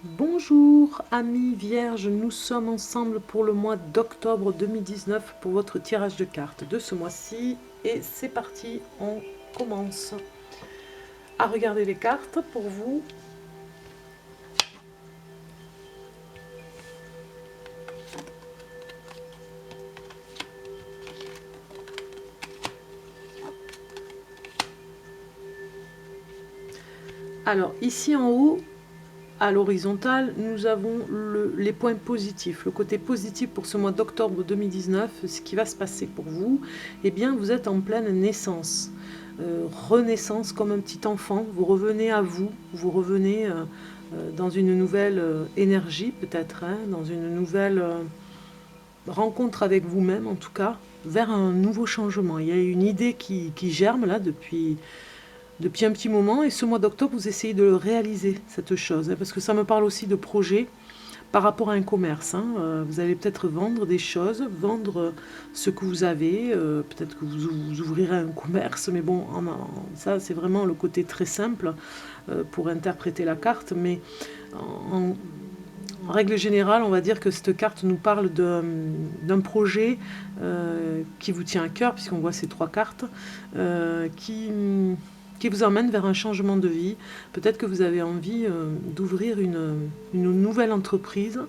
Bonjour amis vierges, nous sommes ensemble pour le mois d'octobre 2019 pour votre tirage de cartes de ce mois-ci et c'est parti, on commence à regarder les cartes pour vous. Alors ici en haut, à l'horizontale, nous avons les points positifs. Le côté positif pour ce mois d'octobre 2019, ce qui va se passer pour vous, eh bien vous êtes en pleine naissance. Renaissance comme un petit enfant, vous revenez à vous, vous revenez dans une nouvelle énergie peut-être, hein, dans une nouvelle rencontre avec vous-même en tout cas, vers un nouveau changement. Il y a une idée qui germe là depuis un petit moment et ce mois d'octobre vous essayez de réaliser cette chose, hein, parce que ça me parle aussi de projet par rapport à un commerce, hein. Vous allez peut-être vendre des choses, vendre ce que vous avez, peut-être que vous ouvrirez un commerce, mais bon, ça c'est vraiment le côté très simple pour interpréter la carte, mais en, en règle générale, on va dire que cette carte nous parle d'un projet qui vous tient à cœur, puisqu'on voit ces trois cartes, qui vous emmène vers un changement de vie. Peut-être que vous avez envie d'ouvrir une nouvelle entreprise,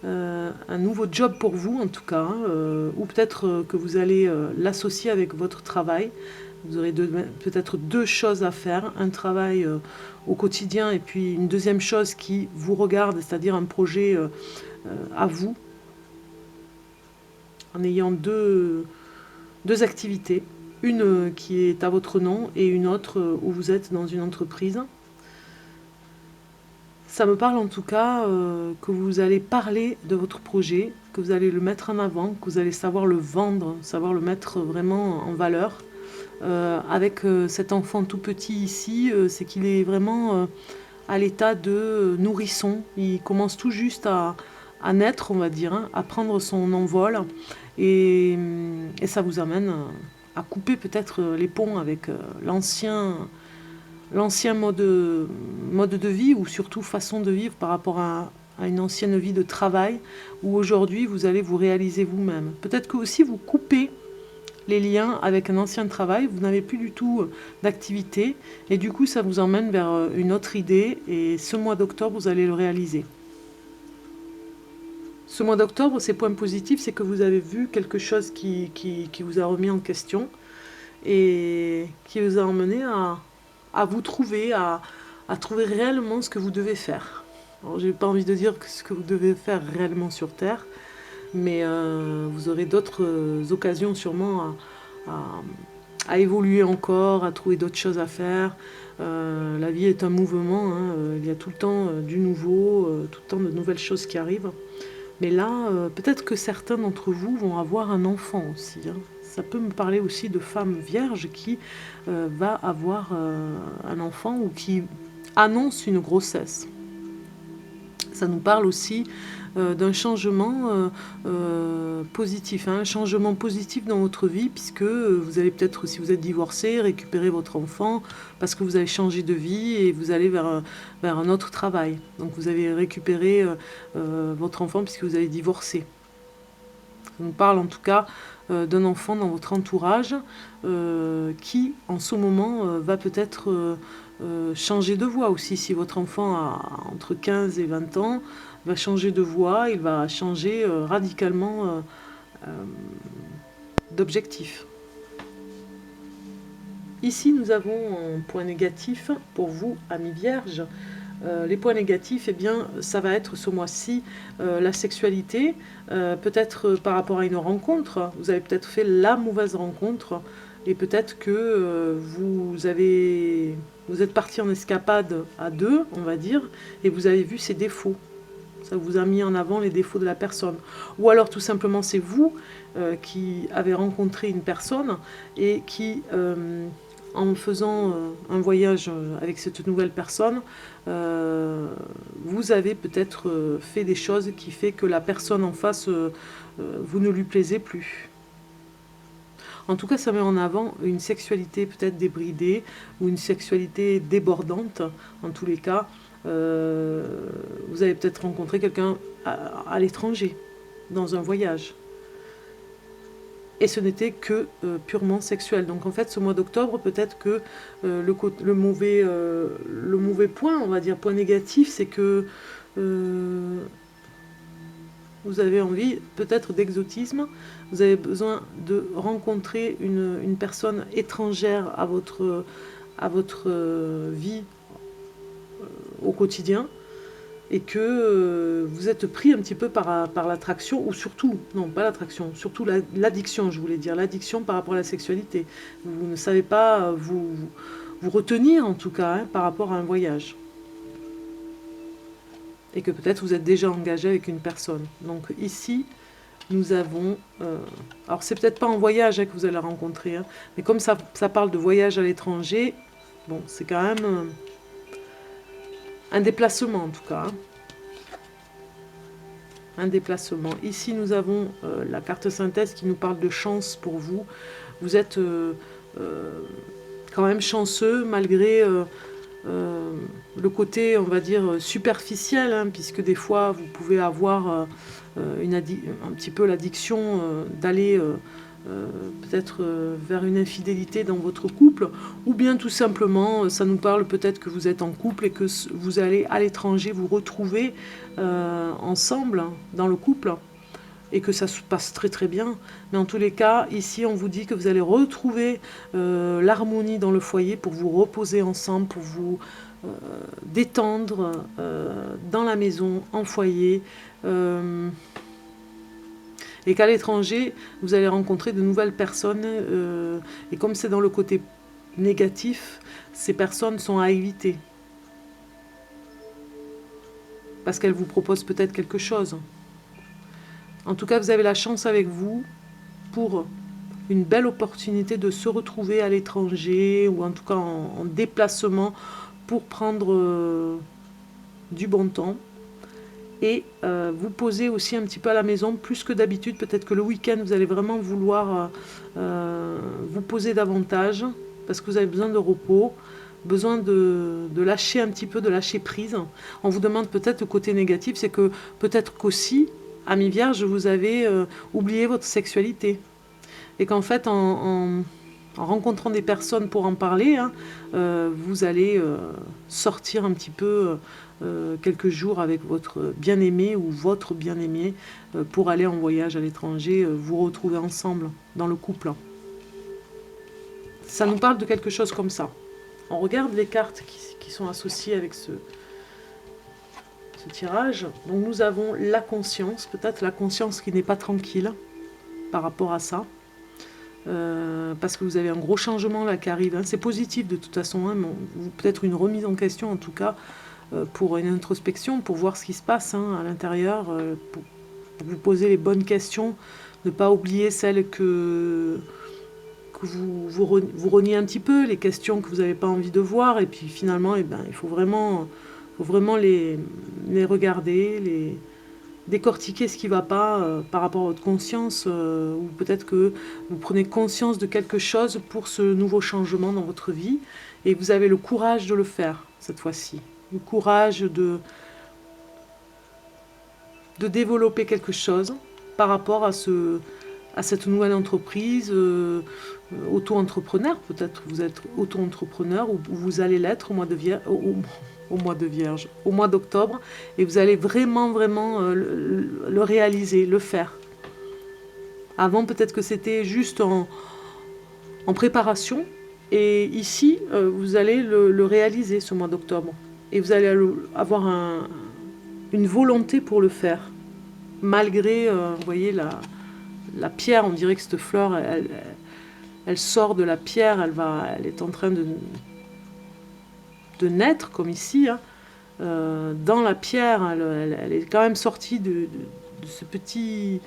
un nouveau job pour vous en tout cas, hein, ou peut-être que vous allez l'associer avec votre travail. Vous aurez peut-être deux choses à faire, un travail au quotidien et puis une deuxième chose qui vous regarde, c'est-à-dire un projet à vous, en ayant deux activités. Une qui est à votre nom et une autre où vous êtes dans une entreprise. Ça me parle en tout cas que vous allez parler de votre projet, que vous allez le mettre en avant, que vous allez savoir le vendre, savoir le mettre vraiment en valeur. Avec cet enfant tout petit ici, c'est qu'il est vraiment à l'état de nourrisson. Il commence tout juste à naître, on va dire, hein, à prendre son envol. Et ça vous amène à couper peut-être les ponts avec l'ancien mode de vie, ou surtout façon de vivre par rapport à une ancienne vie de travail, où aujourd'hui vous allez vous réaliser vous-même. Peut-être que aussi vous coupez les liens avec un ancien travail, vous n'avez plus du tout d'activité, et du coup ça vous emmène vers une autre idée, et ce mois d'octobre vous allez le réaliser. Ce mois d'octobre, ses points positifs, c'est que vous avez vu quelque chose qui vous a remis en question, et qui vous a emmené à vous trouver, à trouver réellement ce que vous devez faire. Alors, j'ai pas envie de dire ce que vous devez faire réellement sur Terre, mais vous aurez d'autres occasions sûrement à évoluer encore, à trouver d'autres choses à faire. La vie est un mouvement, hein, il y a tout le temps du nouveau, tout le temps de nouvelles choses qui arrivent. Mais là, peut-être que certains d'entre vous vont avoir un enfant aussi, hein. Ça peut me parler aussi de femmes vierges qui va avoir un enfant ou qui annonce une grossesse. Ça nous parle aussi d'un changement positif, hein, un changement positif dans votre vie, puisque vous allez peut-être, si vous êtes divorcé, récupérer votre enfant parce que vous avez changé de vie et vous allez vers un autre travail. Donc vous avez récupéré votre enfant puisque vous avez divorcé. Ça nous parle en tout cas d'un enfant dans votre entourage qui, en ce moment, va peut-être changer de voie aussi. Si votre enfant a entre 15 et 20 ans, il va changer de voie, il va changer radicalement d'objectif. Ici, nous avons un point négatif pour vous, amis vierges. Les points négatifs, eh bien, ça va être ce mois-ci la sexualité, peut-être par rapport à une rencontre. Vous avez peut-être fait la mauvaise rencontre et peut-être que vous êtes parti en escapade à deux, on va dire, et vous avez vu ses défauts. Ça vous a mis en avant les défauts de la personne. Ou alors tout simplement c'est vous qui avez rencontré une personne et qui, en faisant un voyage avec cette nouvelle personne, vous avez peut-être fait des choses qui fait que la personne en face, vous ne lui plaisez plus. En tout cas, ça met en avant une sexualité peut-être débridée ou une sexualité débordante, en tous les cas, Vous avez peut-être rencontré quelqu'un à l'étranger, dans un voyage. Et ce n'était que purement sexuel. Donc en fait, ce mois d'octobre, peut-être que le mauvais point, on va dire, point négatif, c'est que vous avez envie peut-être d'exotisme, vous avez besoin de rencontrer une personne étrangère à votre vie au quotidien, et que vous êtes pris un petit peu par l'attraction, ou surtout, non pas l'attraction, surtout l'addiction, je voulais dire, l'addiction par rapport à la sexualité. Vous ne savez pas vous retenir, en tout cas, par rapport à un voyage. Et que peut-être vous êtes déjà engagé avec une personne. Donc ici, nous avons... alors c'est peut-être pas en voyage que vous allez rencontrer, mais comme ça parle de voyage à l'étranger, bon, c'est quand même... un déplacement en tout cas. Un déplacement. Ici nous avons la carte synthèse qui nous parle de chance pour vous. Vous êtes quand même chanceux malgré le côté, on va dire, superficiel, puisque des fois vous pouvez avoir un petit peu l'addiction d'aller... peut-être vers une infidélité dans votre couple, ou bien tout simplement, ça nous parle peut-être que vous êtes en couple et que vous allez à l'étranger vous retrouver ensemble dans le couple, et que ça se passe très très bien. Mais en tous les cas, ici on vous dit que vous allez retrouver l'harmonie dans le foyer pour vous reposer ensemble, pour vous détendre dans la maison, en foyer, et qu'à l'étranger, vous allez rencontrer de nouvelles personnes, et comme c'est dans le côté négatif, ces personnes sont à éviter. Parce qu'elles vous proposent peut-être quelque chose. En tout cas, vous avez la chance avec vous pour une belle opportunité de se retrouver à l'étranger, ou en tout cas en déplacement, pour prendre du bon temps. Et vous posez aussi un petit peu à la maison, plus que d'habitude. Peut-être que le week-end, vous allez vraiment vouloir vous poser davantage, parce que vous avez besoin de repos, besoin de lâcher un petit peu, de lâcher prise. On vous demande peut-être le côté négatif, c'est que peut-être qu'aussi, amis vierges, vous avez oublié votre sexualité. Et qu'en fait, en rencontrant des personnes pour en parler, vous allez sortir un petit peu quelques jours avec votre bien-aimé ou votre bien-aimé pour aller en voyage à l'étranger, vous retrouver ensemble dans le couple. Ça nous parle de quelque chose comme ça. On regarde les cartes qui sont associées avec ce tirage. Donc nous avons la conscience, peut-être la conscience qui n'est pas tranquille par rapport à ça. Parce que vous avez un gros changement là qui arrive. C'est positif de toute façon, peut-être une remise en question en tout cas, pour une introspection, pour voir ce qui se passe à l'intérieur, pour vous poser les bonnes questions, ne pas oublier celles que vous reniez un petit peu, les questions que vous n'avez pas envie de voir, et puis finalement il faut vraiment les regarder, les décortiquer ce qui ne va pas par rapport à votre conscience, ou peut-être que vous prenez conscience de quelque chose pour ce nouveau changement dans votre vie, et vous avez le courage de le faire cette fois-ci. Le courage de développer quelque chose par rapport à cette nouvelle entreprise, auto-entrepreneur, peut-être vous êtes auto-entrepreneur, ou vous allez l'être au mois d'octobre, et vous allez vraiment le réaliser, le faire. Avant, peut-être que c'était juste en préparation, et ici, vous allez le réaliser ce mois d'octobre. Et vous allez avoir une volonté pour le faire. Malgré, vous voyez, la pierre, on dirait que cette fleur, elle sort de la pierre, elle est en train de naître, comme ici. Dans la pierre, elle est quand même sortie de ce petit...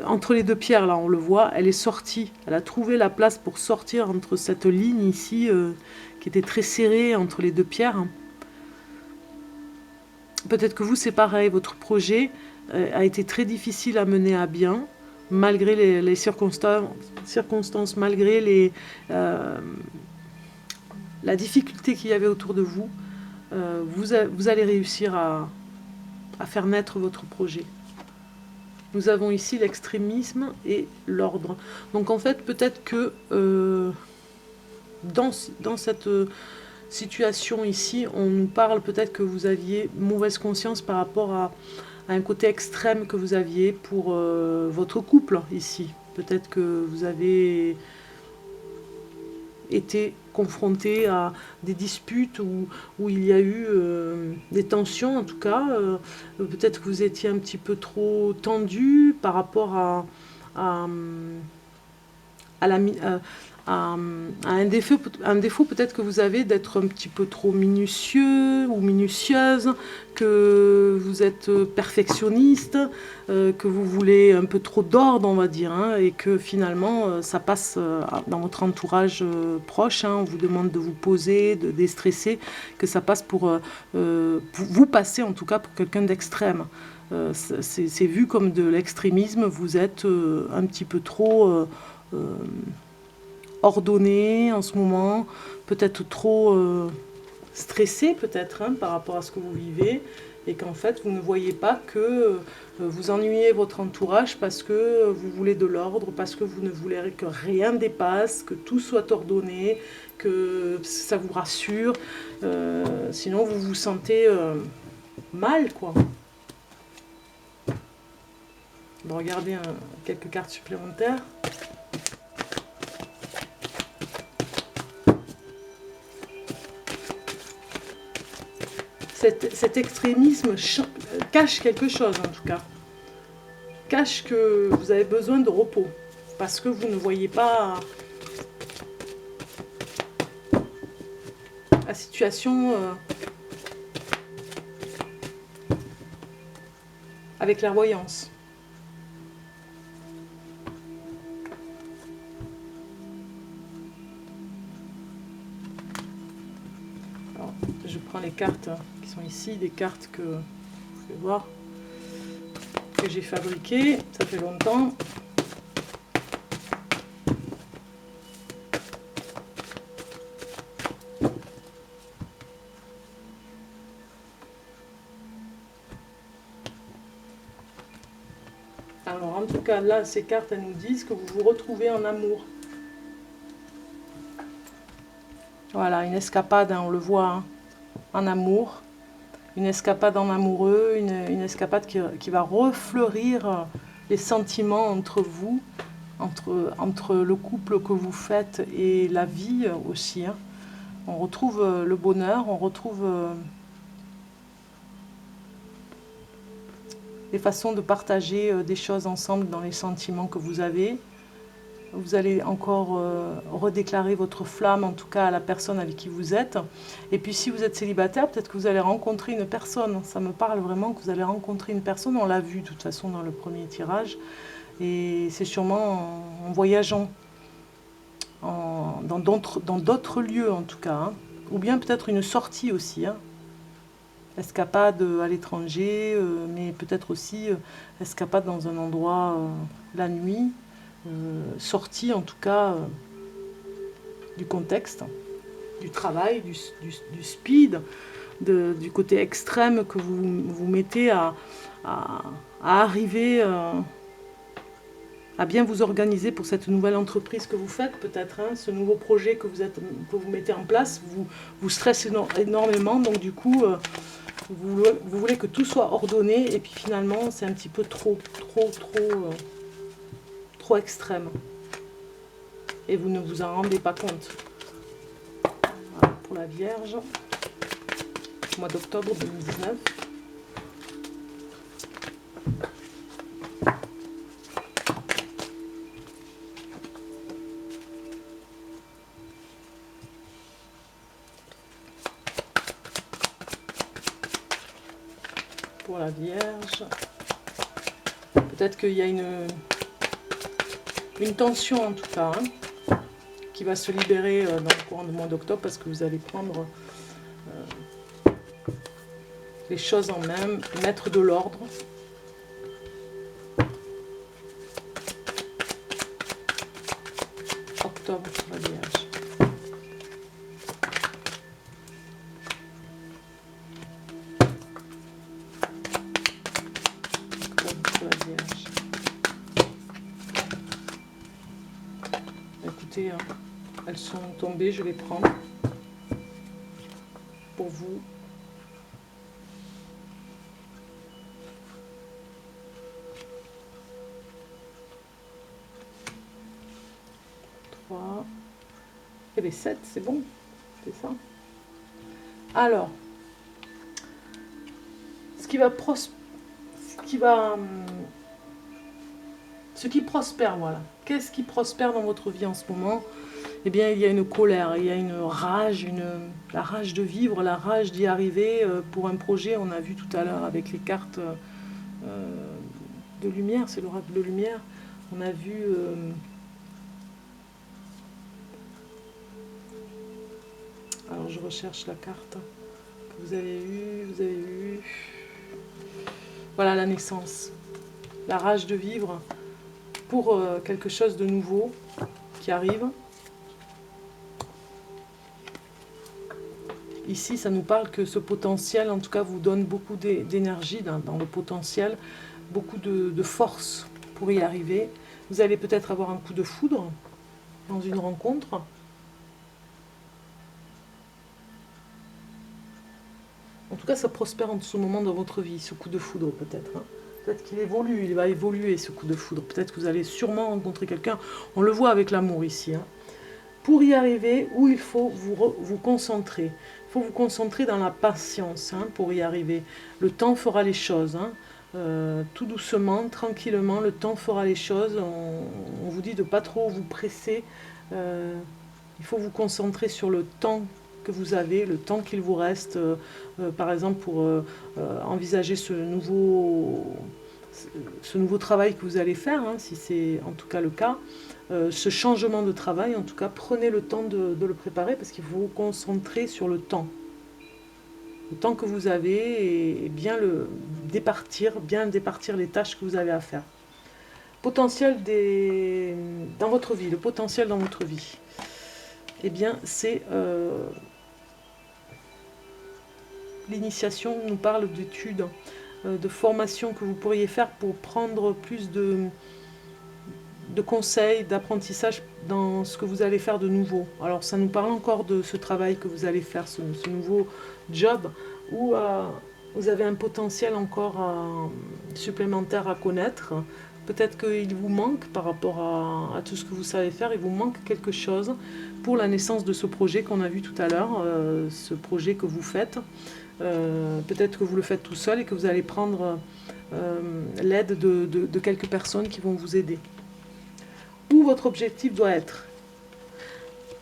entre les deux pierres, là, on le voit, elle est sortie. Elle a trouvé la place pour sortir entre cette ligne ici, qui était très serrée entre les deux pierres. Peut-être que vous, c'est pareil, votre projet a été très difficile à mener à bien, malgré les circonstances, malgré la difficulté qu'il y avait autour de vous, vous allez réussir à faire naître votre projet. Nous avons ici l'extrémisme et l'ordre. Donc en fait, peut-être que dans cette situation ici, on nous parle peut-être que vous aviez mauvaise conscience par rapport à un côté extrême que vous aviez pour votre couple ici. Peut-être que vous avez été confronté à des disputes où il y a eu des tensions en tout cas. Peut-être que vous étiez un petit peu trop tendu par rapport à, à la, à un défaut peut-être que vous avez d'être un petit peu trop minutieux ou minutieuse, que vous êtes perfectionniste, que vous voulez un peu trop d'ordre, on va dire, hein, et que finalement ça passe dans votre entourage proche, hein, on vous demande de vous poser, de déstresser, que ça passe pour vous passer en tout cas pour quelqu'un d'extrême. C'est vu comme de l'extrémisme, vous êtes un petit peu trop ordonné en ce moment, peut-être trop stressé peut-être hein, par rapport à ce que vous vivez, et qu'en fait vous ne voyez pas que vous ennuyez votre entourage parce que vous voulez de l'ordre, parce que vous ne voulez que rien dépasse, que tout soit ordonné, que ça vous rassure, sinon vous vous sentez mal quoi. On va regarder quelques cartes supplémentaires. Cet extrémisme cache quelque chose en tout cas. Cache que vous avez besoin de repos. Parce que vous ne voyez pas la situation avec clairvoyance. Alors, je prends les cartes qui sont ici, des cartes que vous pouvez voir que j'ai fabriquées, ça fait longtemps. Alors en tout cas là, ces cartes elles nous disent que vous vous retrouvez en amour. Voilà, une escapade, hein, on le voit, hein, en amour. Une escapade en amoureux, une escapade qui va refleurir les sentiments entre vous, entre le couple que vous faites et la vie aussi. Hein. On retrouve le bonheur, on retrouve les façons de partager des choses ensemble dans les sentiments que vous avez. Vous allez encore redéclarer votre flamme, en tout cas à la personne avec qui vous êtes. Et puis si vous êtes célibataire, peut-être que vous allez rencontrer une personne. Ça me parle vraiment que vous allez rencontrer une personne. On l'a vu de toute façon dans le premier tirage. Et c'est sûrement en voyageant dans d'autres lieux en tout cas. Hein. Ou bien peut-être une sortie aussi. Hein. Escapade à l'étranger, mais peut-être aussi escapade dans un endroit la nuit. Sortie en tout cas du contexte, du travail, du speed, du côté extrême que vous mettez à arriver à bien vous organiser pour cette nouvelle entreprise que vous faites peut-être, hein, ce nouveau projet que vous mettez en place, vous stressez énormément, donc du coup vous voulez que tout soit ordonné et puis finalement c'est un petit peu trop extrême et vous ne vous en rendez pas compte. Voilà, pour la Vierge, mois d'octobre 2019. Pour la Vierge, peut-être qu'il y a une tension en tout cas, hein, qui va se libérer dans le courant du mois d'octobre parce que vous allez prendre les choses en main, mettre de l'ordre. Octobre pour la Vierge. écoutez, elles sont tombées, je vais prendre pour vous. Et les 7, c'est bon, c'est ça. Alors, ce qui prospère, voilà. Qu'est-ce qui prospère dans votre vie en ce moment? Eh bien, il y a une colère, il y a une rage, la rage de vivre, la rage d'y arriver pour un projet. On a vu tout à l'heure avec les cartes de lumière, c'est l'oracle de lumière. On a vu... alors, je recherche la carte que vous avez eue. Voilà, la naissance. La rage de vivre pour quelque chose de nouveau qui arrive. Ici, ça nous parle que ce potentiel, en tout cas, vous donne beaucoup d'énergie dans le potentiel, beaucoup de force pour y arriver. Vous allez peut-être avoir un coup de foudre dans une rencontre. En tout cas, ça prospère en ce moment dans votre vie, ce coup de foudre peut-être. Hein. Peut-être qu'il évolue, il va évoluer ce coup de foudre. Peut-être que vous allez sûrement rencontrer quelqu'un. On le voit avec l'amour ici. Hein. Pour y arriver, où il faut vous concentrer. Il faut vous concentrer dans la patience pour y arriver. Le temps fera les choses. Tout doucement, tranquillement, le temps fera les choses. On vous dit de ne pas trop vous presser. Il faut vous concentrer sur le temps que vous avez, le temps qu'il vous reste, par exemple pour envisager ce nouveau travail que vous allez faire, si c'est en tout cas le cas, ce changement de travail, en tout cas, prenez le temps de le préparer parce qu'il faut vous concentrer sur le temps que vous avez et bien départir les tâches que vous avez à faire. Potentiel dans votre vie, le potentiel dans votre vie. Eh bien, c'est l'initiation nous parle d'études, de formation que vous pourriez faire pour prendre plus de conseils, d'apprentissage dans ce que vous allez faire de nouveau. Alors, ça nous parle encore de ce travail que vous allez faire, ce nouveau job, où vous avez un potentiel encore supplémentaire à connaître. Peut-être qu'il vous manque par rapport à tout ce que vous savez faire, il vous manque quelque chose pour la naissance de ce projet qu'on a vu tout à l'heure, ce projet que vous faites. Peut-être que vous le faites tout seul et que vous allez prendre l'aide de quelques personnes qui vont vous aider. Où votre objectif doit être.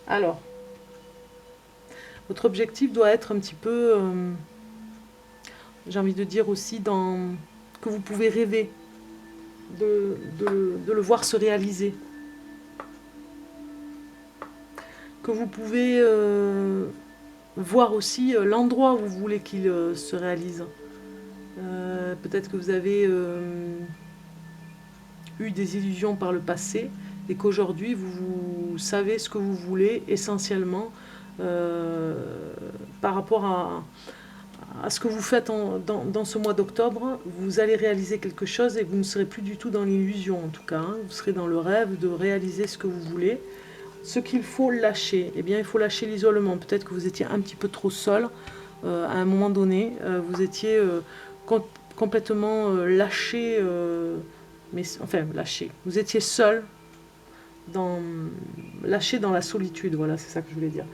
Alors, votre objectif doit être un petit peu, j'ai envie de dire aussi, que vous pouvez rêver de le voir se réaliser. Que vous pouvez voir aussi l'endroit où vous voulez qu'il se réalise. Peut-être que vous avez eu des illusions par le passé et qu'aujourd'hui vous savez ce que vous voulez essentiellement par rapport à ce que vous faites dans ce mois d'octobre. Vous allez réaliser quelque chose et vous ne serez plus du tout dans l'illusion en tout cas. Vous serez dans le rêve de réaliser ce que vous voulez. Ce qu'il faut lâcher, eh bien il faut lâcher l'isolement. Peut-être que vous étiez un petit peu trop seul à un moment donné. Vous étiez complètement lâché, lâché. Vous étiez seul, lâché dans la solitude. Voilà, c'est ça que je voulais dire.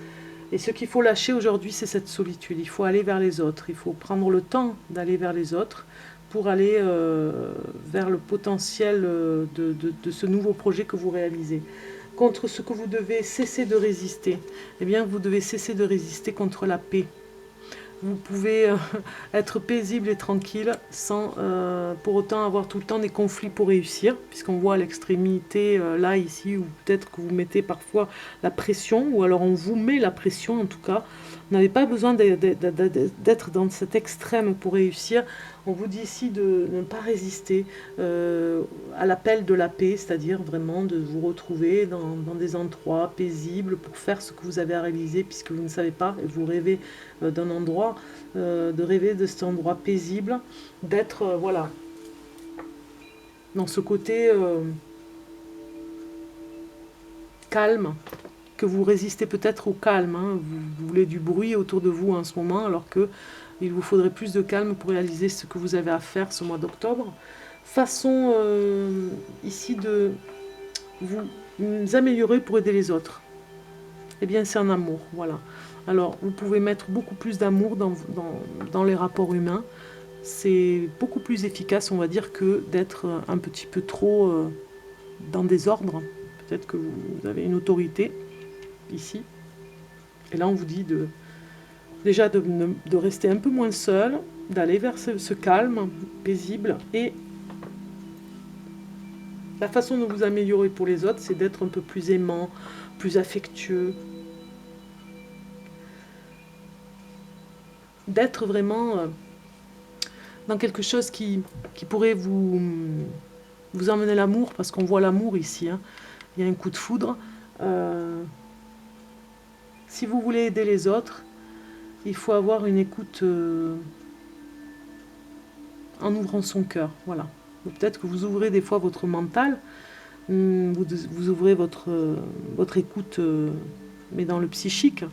Et ce qu'il faut lâcher aujourd'hui, c'est cette solitude. Il faut aller vers les autres. Il faut prendre le temps d'aller vers les autres pour aller vers le potentiel de ce nouveau projet que vous réalisez. Contre ce que vous devez cesser de résister, eh bien vous devez cesser de résister contre la paix. Vous pouvez être paisible et tranquille sans pour autant avoir tout le temps des conflits pour réussir, puisqu'on voit à l'extrémité là, ici, où peut-être que vous mettez parfois la pression, ou alors on vous met la pression en tout cas. Vous n'avez pas besoin d'être dans cet extrême pour réussir. On vous dit ici de ne pas résister à l'appel de la paix, c'est-à-dire vraiment de vous retrouver dans des endroits paisibles pour faire ce que vous avez à réaliser, puisque vous ne savez pas, et vous rêvez d'un endroit, de rêver de cet endroit paisible, d'être, voilà, dans ce côté calme, que vous résistez peut-être au calme, hein. Vous voulez du bruit autour de vous en ce moment, alors que il vous faudrait plus de calme pour réaliser ce que vous avez à faire ce mois d'octobre. Façon ici de vous améliorer pour aider les autres. Eh bien, c'est en amour, voilà. Alors, vous pouvez mettre beaucoup plus d'amour dans les rapports humains. C'est beaucoup plus efficace, on va dire, que d'être un petit peu trop dans des ordres. Peut-être que vous avez une autorité ici. Et là, on vous dit déjà de rester un peu moins seul, d'aller vers ce calme paisible. Et la façon de vous améliorer pour les autres, c'est d'être un peu plus aimant, plus affectueux. D'être vraiment dans quelque chose qui pourrait vous emmener l'amour, parce qu'on voit l'amour ici, hein. Il y a un coup de foudre. Si vous voulez aider les autres, il faut avoir une écoute en ouvrant son cœur, voilà. Peut-être que vous ouvrez des fois votre mental, vous ouvrez votre écoute, mais dans le psychique,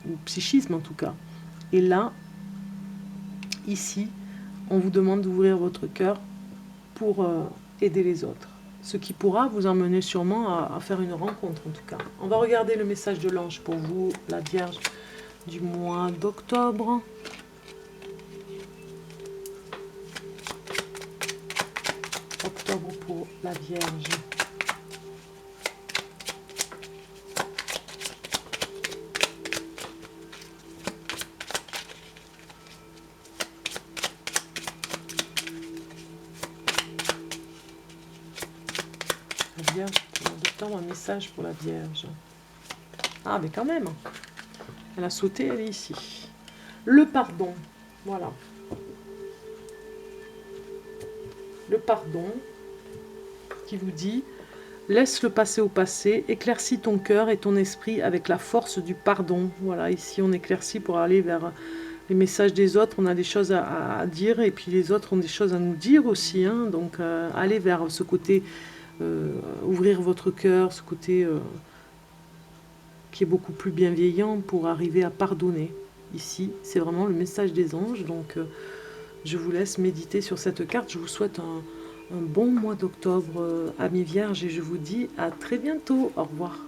ou psychisme en tout cas. Et là, ici, on vous demande d'ouvrir votre cœur pour aider les autres. Ce qui pourra vous emmener sûrement à faire une rencontre en tout cas. On va regarder le message de l'ange pour vous, la Vierge du mois d'octobre. Octobre pour la Vierge. La Vierge, un message pour la Vierge. Ah, mais quand même, elle a sauté, elle est ici. Le pardon, voilà. Le pardon qui vous dit: laisse le passé au passé, éclaircis ton cœur et ton esprit avec la force du pardon. Voilà, ici on éclaircit pour aller vers les messages des autres. On a des choses à dire et puis les autres ont des choses à nous dire aussi, hein. Donc allez vers ce côté, ouvrir votre cœur, ce côté qui est beaucoup plus bienveillant pour arriver à pardonner. Ici, c'est vraiment le message des anges. Donc je vous laisse méditer sur cette carte. Je vous souhaite un bon mois d'octobre, amis vierges, et je vous dis à très bientôt. Au revoir.